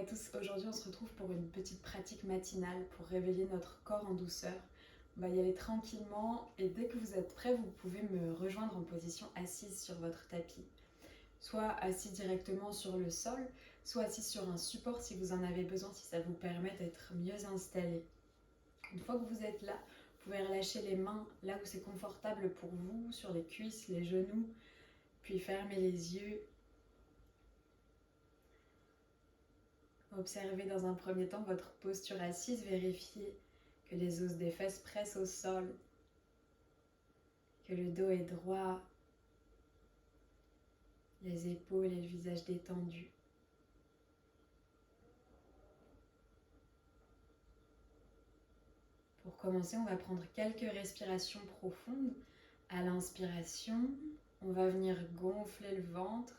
à tous, aujourd'hui on se retrouve pour une petite pratique matinale pour réveiller notre corps en douceur. On va y aller tranquillement et dès que vous êtes prêts, vous pouvez me rejoindre en position assise sur votre tapis. Soit assis directement sur le sol, soit assis sur un support si vous en avez besoin, si ça vous permet d'être mieux installé. Une fois que vous êtes là, vous pouvez relâcher les mains là où c'est confortable pour vous, sur les cuisses, les genoux, puis fermer les yeux. Observez dans un premier temps votre posture assise, vérifiez que les os des fesses pressent au sol, que le dos est droit, les épaules et le visage détendus. Pour commencer, on va prendre quelques respirations profondes. À l'inspiration, on va venir gonfler le ventre,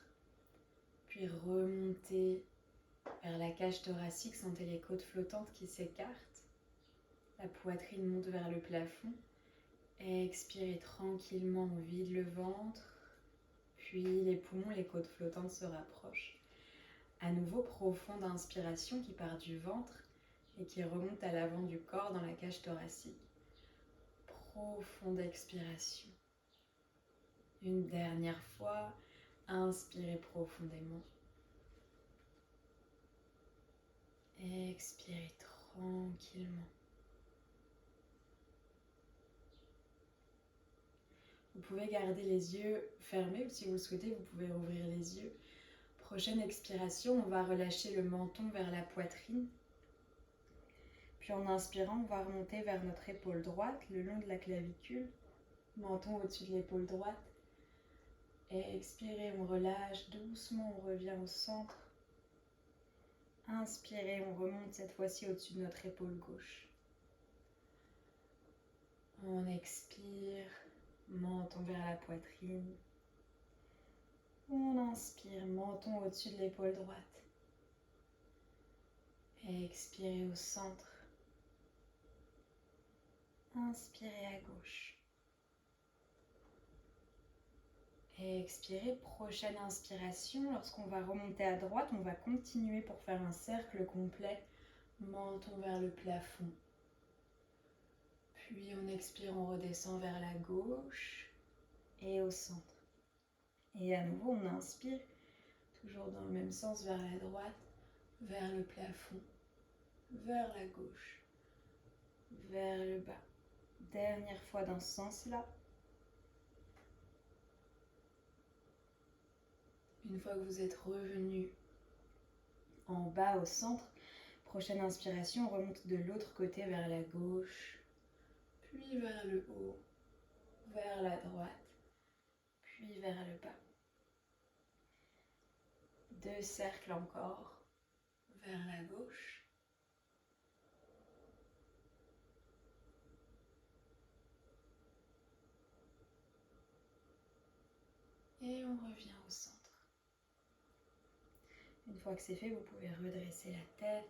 puis remonter vers la cage thoracique, sentez les côtes flottantes qui s'écartent. La poitrine monte vers le plafond. Expirez tranquillement, on vide le ventre. Puis les poumons, les côtes flottantes se rapprochent. À nouveau, profonde inspiration qui part du ventre et qui remonte à l'avant du corps dans la cage thoracique. Profonde expiration. Une dernière fois, inspirez profondément. Expirez tranquillement. Vous pouvez garder les yeux fermés ou si vous le souhaitez, vous pouvez ouvrir les yeux. Prochaine expiration, on va relâcher le menton vers la poitrine. Puis en inspirant, on va remonter vers notre épaule droite, le long de la clavicule. Menton au-dessus de l'épaule droite. Et expirez, on relâche doucement, on revient au centre. Inspirez, on remonte cette fois-ci au-dessus de notre épaule gauche. On expire, menton vers la poitrine. On inspire, menton au-dessus de l'épaule droite. Expirez au centre. Inspirez à gauche. Expirez, prochaine inspiration. Lorsqu'on va remonter à droite, on va continuer pour faire un cercle complet. Menton vers le plafond. Puis on expire, on redescend vers la gauche et au centre. Et à nouveau, on inspire, toujours dans le même sens, vers la droite, vers le plafond, vers la gauche, vers le bas. Dernière fois dans ce sens-là. Une fois que vous êtes revenu en bas au centre, prochaine inspiration, on remonte de l'autre côté vers la gauche, puis vers le haut, vers la droite, puis vers le bas. 2 cercles encore, vers la gauche. Et on revient au centre. Une fois que c'est fait, vous pouvez redresser la tête.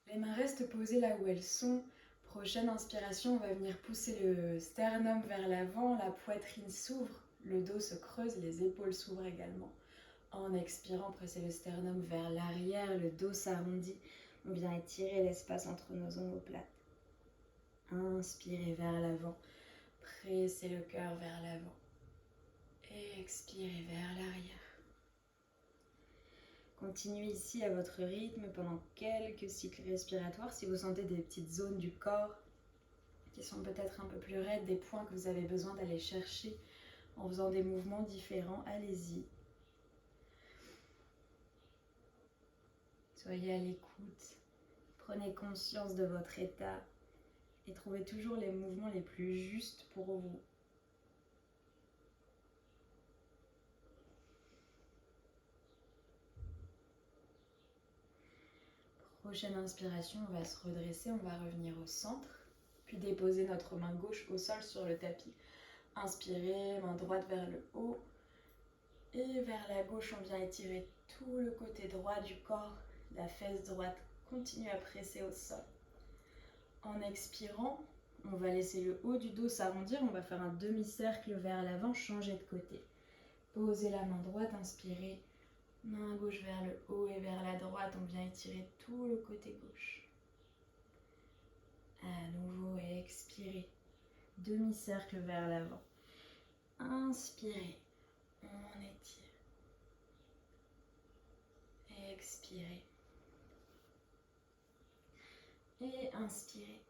Les mains restent posées là où elles sont. Prochaine inspiration, on va venir pousser le sternum vers l'avant, la poitrine s'ouvre, le dos se creuse, les épaules s'ouvrent également. En expirant, pressez le sternum vers l'arrière, le dos s'arrondit. On vient étirer l'espace entre nos omoplates. Inspirez vers l'avant, pressez le cœur vers l'avant. Expirez vers l'arrière. Continuez ici à votre rythme pendant quelques cycles respiratoires. Si vous sentez des petites zones du corps qui sont peut-être un peu plus raides, des points que vous avez besoin d'aller chercher en faisant des mouvements différents, allez-y. Soyez à l'écoute, prenez conscience de votre état et trouvez toujours les mouvements les plus justes pour vous. Prochaine inspiration, on va se redresser, on va revenir au centre, puis déposer notre main gauche au sol sur le tapis. Inspirez, main droite vers le haut et vers la gauche, on vient étirer tout le côté droit du corps, la fesse droite continue à presser au sol. En expirant, on va laisser le haut du dos s'arrondir, on va faire un demi-cercle vers l'avant, changer de côté. Posez la main droite, inspirez, Main gauche vers le haut et vers la droite, on vient étirer tout le côté gauche. À nouveau, expirez. Demi-cercle vers l'avant. Inspirez, on étire. Expirez. Et inspirez.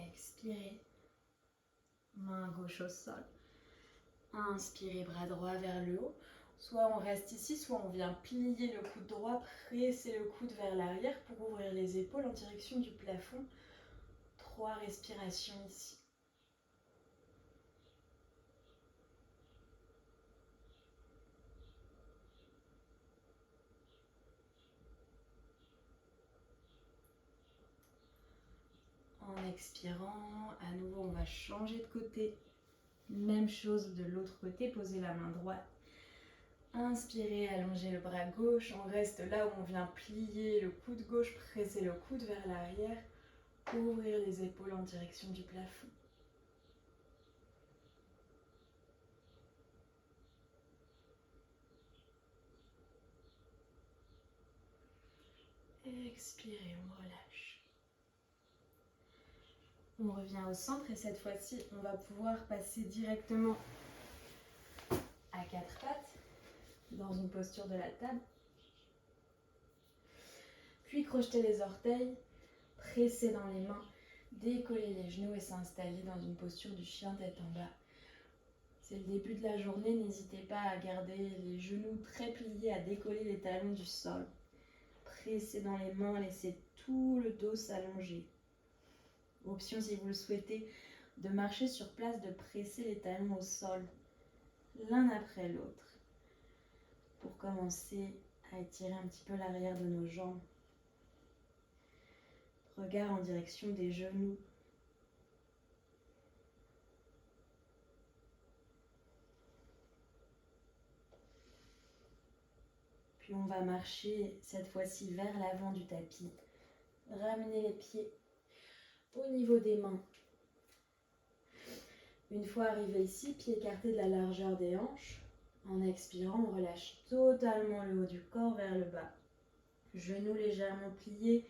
Expirez. Main gauche au sol. Inspirez, bras droit vers le haut. Soit on reste ici, soit on vient plier le coude droit, presser le coude vers l'arrière pour ouvrir les épaules en direction du plafond. 3 respirations ici. En expirant, à nouveau on va changer de côté. Même chose de l'autre côté, posez la main droite. Inspirez, allongez le bras gauche, on reste là où on vient plier le coude gauche, presser le coude vers l'arrière, ouvrir les épaules en direction du plafond. Expirez, on relâche. On revient au centre et cette fois-ci, on va pouvoir passer directement à 4 pattes dans une posture de la table. Puis crocheter les orteils, presser dans les mains, décoller les genoux et s'installer dans une posture du chien tête en bas. C'est le début de la journée, n'hésitez pas à garder les genoux très pliés, à décoller les talons du sol. Pressez dans les mains, laissez tout le dos s'allonger. Option si vous le souhaitez, de marcher sur place, de presser les talons au sol, l'un après l'autre, pour commencer à étirer un petit peu l'arrière de nos jambes. Regard en direction des genoux. Puis on va marcher cette fois-ci vers l'avant du tapis. Ramenez les pieds au niveau des mains. Une fois arrivé ici, pieds écartés de la largeur des hanches. En expirant, on relâche totalement le haut du corps vers le bas. Genoux légèrement pliés.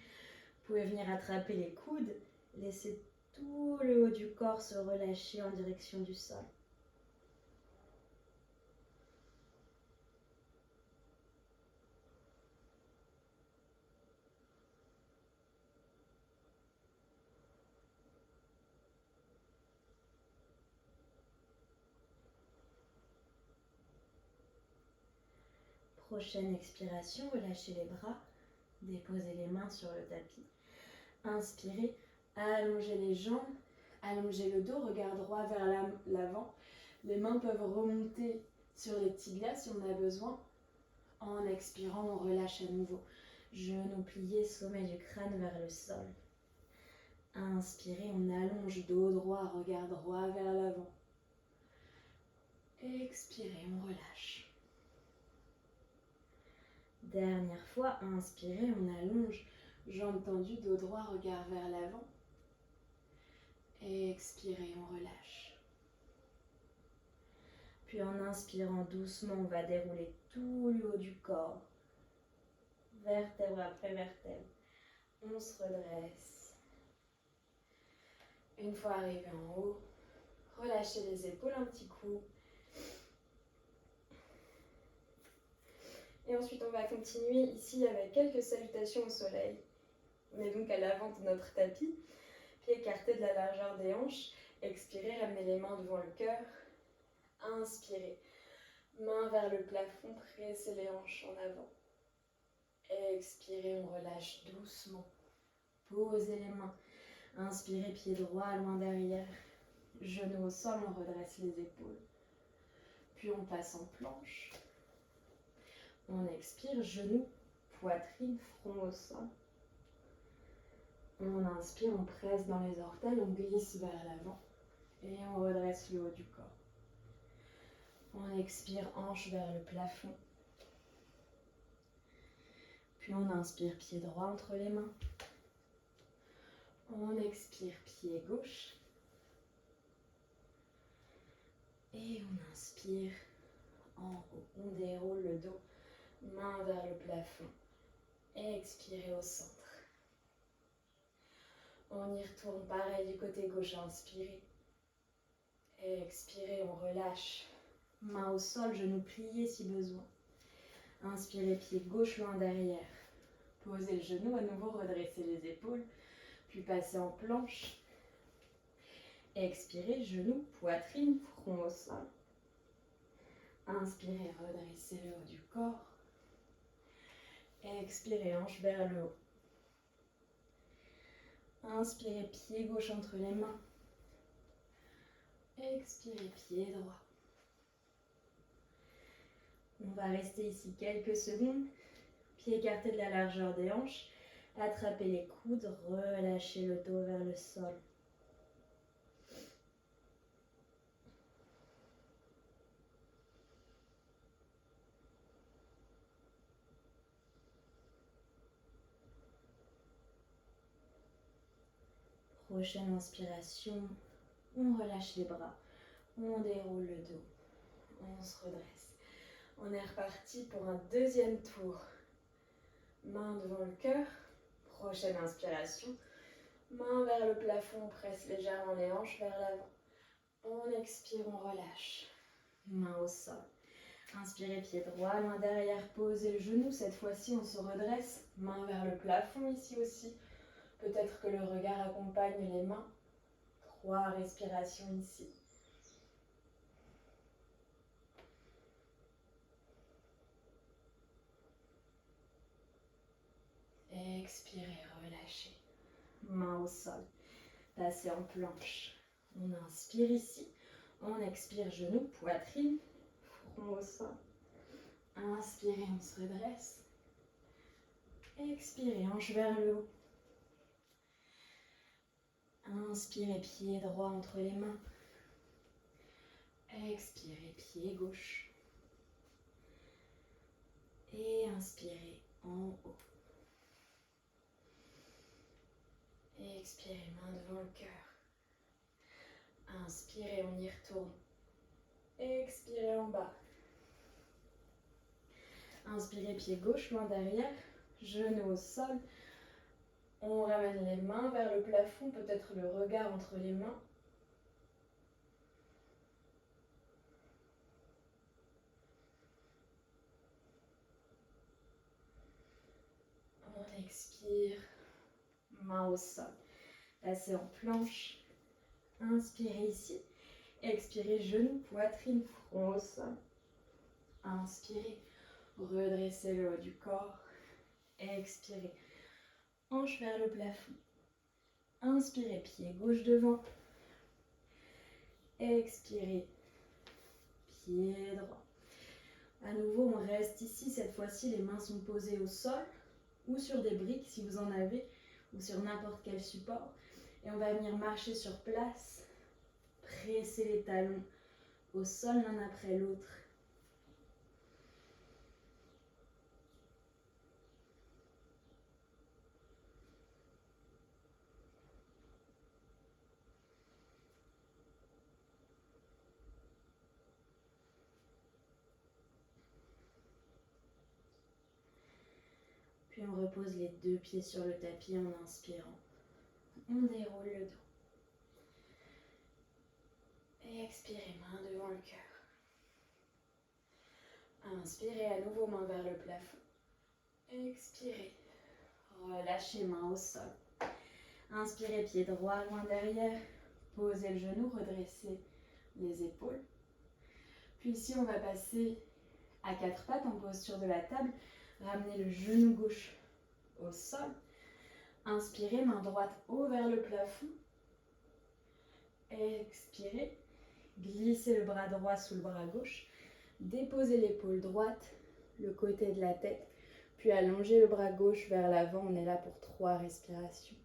Vous pouvez venir attraper les coudes. Laissez tout le haut du corps se relâcher en direction du sol. Prochaine expiration, relâchez les bras, déposez les mains sur le tapis. Inspirez, allongez les jambes, allongez le dos, regard droit vers l'avant. Les mains peuvent remonter sur les tibias si on a besoin. En expirant, on relâche à nouveau. Genoux pliés, sommet du crâne vers le sol. Inspirez, on allonge dos droit, regard droit vers l'avant. Expirez, on relâche. Dernière fois, inspirez, on allonge, jambes tendues, dos droit, regard vers l'avant. Expirez, on relâche. Puis en inspirant doucement, on va dérouler tout le haut du corps, vertèbre après vertèbre. On se redresse. Une fois arrivé en haut, relâchez les épaules un petit coup. Et ensuite, on va continuer ici avec quelques salutations au soleil. On est donc à l'avant de notre tapis, pieds écartés de la largeur des hanches. Expirez, ramenez les mains devant le cœur. Inspirez, main vers le plafond, pressez les hanches en avant. Expirez, on relâche doucement. Posez les mains. Inspirez, pied droit loin derrière. Genoux au sol, on redresse les épaules. Puis on passe en planche. On expire, genoux, poitrine, front au sol. On inspire, on presse dans les orteils, on glisse vers l'avant. Et on redresse le haut du corps. On expire, hanche vers le plafond. Puis on inspire, pied droit entre les mains. On expire, pied gauche. Et on inspire, en haut. On déroule le dos, main vers le plafond. Expirez au centre. On y retourne pareil du côté gauche, inspirez. Expirez, on relâche. Main au sol, genoux pliés si besoin. Inspirez, pied gauche loin derrière. Posez le genou, à nouveau redressez les épaules, puis passez en planche. Expirez, genoux, poitrine, front au sol. Inspirez, redressez le haut du corps. Expirez, hanche vers le haut. Inspirez, pied gauche entre les mains. Expirez, pied droit. On va rester ici quelques secondes. Pieds écartés de la largeur des hanches. Attrapez les coudes, relâchez le dos vers le sol. Prochaine inspiration, on relâche les bras, on déroule le dos, on se redresse. On est reparti pour un deuxième tour. Main devant le cœur, prochaine inspiration. Main vers le plafond, on presse légèrement les hanches vers l'avant. On expire, on relâche. Main au sol. Inspirez, pied droit, main derrière, posez le genou. Cette fois-ci, on se redresse. Main vers le plafond ici aussi. Peut-être que le regard accompagne les mains. 3 respirations ici. Expirez, relâchez. Main au sol. Passez en planche. On inspire ici. On expire, genou, poitrine, front au sol. Inspirez, on se redresse. Expirez, hanche vers le haut. Inspirez, pied droit entre les mains. Expirez, pied gauche. Et inspirez en haut. Expirez, main devant le cœur. Inspirez, on y retourne. Expirez en bas. Inspirez, pied gauche, main derrière. Genou au sol. On ramène les mains vers le plafond, peut-être le regard entre les mains. On expire, main au sol. Passez en planche. Inspirez ici. Expirez, genou, poitrine, front au sol. Inspirez, redressez le haut du corps. Expirez, hanche vers le plafond. Inspirez, pied gauche devant. Expirez, pied droit. À nouveau, on reste ici. Cette fois-ci, les mains sont posées au sol ou sur des briques si vous en avez, ou sur n'importe quel support. Et on va venir marcher sur place, presser les talons au sol l'un après l'autre. Puis on repose les 2 pieds sur le tapis en inspirant. On déroule le dos. Expirez, main devant le cœur. Inspirez à nouveau, main vers le plafond. Expirez. Relâchez, main au sol. Inspirez, pied droit loin derrière. Posez le genou, redressez les épaules. Puis ici, on va passer à 4 pattes en posture de la table. Ramenez le genou gauche au sol. Inspirez, main droite haut vers le plafond. Expirez. Glissez le bras droit sous le bras gauche. Déposez l'épaule droite, le côté de la tête. Puis allongez le bras gauche vers l'avant. On est là pour 3 respirations.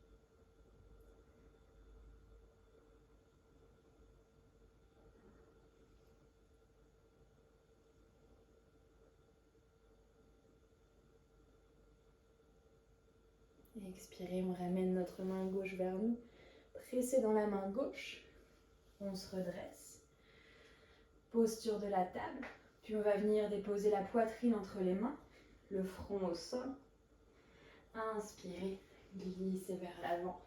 Expirez, on ramène notre main gauche vers nous. Pressez dans la main gauche. On se redresse. Posture de la table. Puis on va venir déposer la poitrine entre les mains, le front au sol. Inspirez, glissez vers l'avant,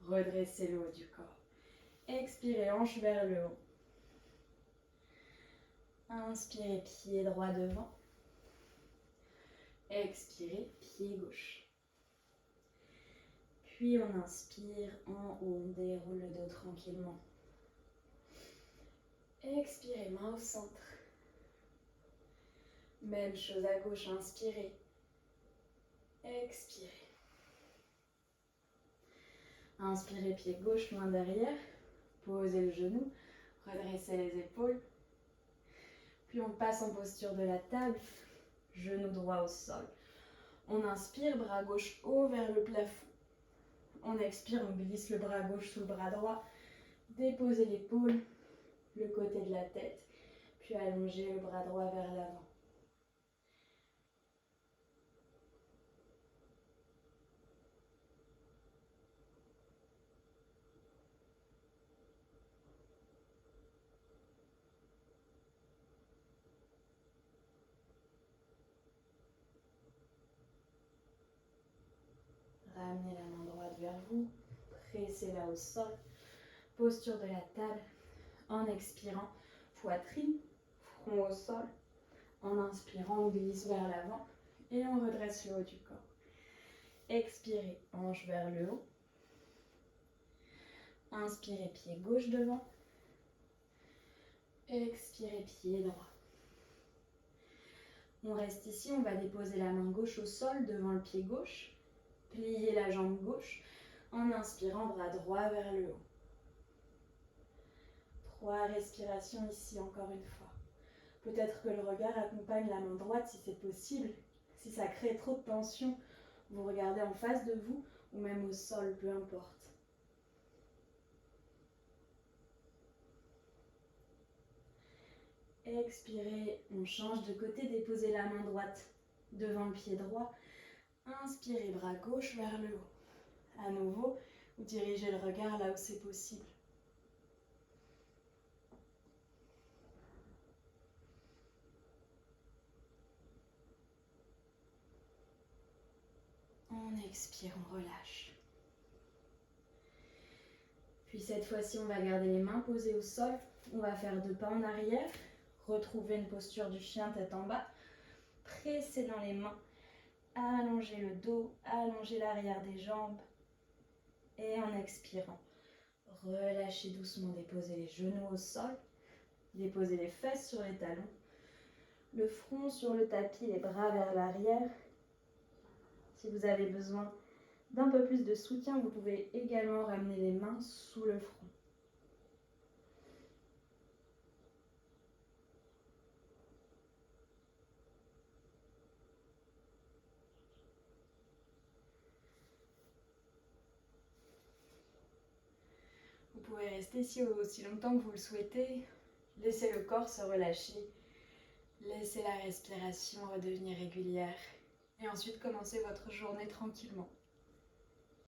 redressez le haut du corps. Expirez, hanche vers le haut. Inspirez, pied droit devant. Expirez, pied gauche. Puis on inspire, en haut, on déroule le dos tranquillement. Expirez, main au centre. Même chose à gauche, inspirez. Expirez. Inspirez, pied gauche, main derrière. Posez le genou, redressez les épaules. Puis on passe en posture de la table, genou droit au sol. On inspire, bras gauche haut vers le plafond. On expire, on glisse le bras gauche sous le bras droit. Déposez l'épaule, le côté de la tête. Puis allongez le bras droit vers l'avant. Ramenez la main droite vers vous, pressez-la au sol, posture de la table, en expirant, poitrine, front au sol, en inspirant, on glisse vers l'avant et on redresse le haut du corps. Expirez, hanche vers le haut, inspirez, pied gauche devant, expirez, pied droit. On reste ici, on va déposer la main gauche au sol devant le pied gauche. Pliez la jambe gauche en inspirant, bras droit vers le haut. 3 respirations ici, encore une fois. Peut-être que le regard accompagne la main droite si c'est possible. Si ça crée trop de tension, vous regardez en face de vous ou même au sol, peu importe. Expirez, on change de côté, déposez la main droite devant le pied droit. Inspirez, bras gauche vers le haut. À nouveau, vous dirigez le regard là où c'est possible. On expire, on relâche. Puis cette fois-ci, on va garder les mains posées au sol. On va faire 2 pas en arrière. Retrouver une posture du chien tête en bas. Pressez dans les mains. Allongez le dos, allongez l'arrière des jambes. Et en expirant, relâchez doucement, déposez les genoux au sol. Déposez les fesses sur les talons. Le front sur le tapis, les bras vers l'arrière. Si vous avez besoin d'un peu plus de soutien, vous pouvez également ramener les mains sous le front. Vous pouvez rester ici aussi longtemps que vous le souhaitez. Laissez le corps se relâcher. Laissez la respiration redevenir régulière. Et ensuite, commencez votre journée tranquillement.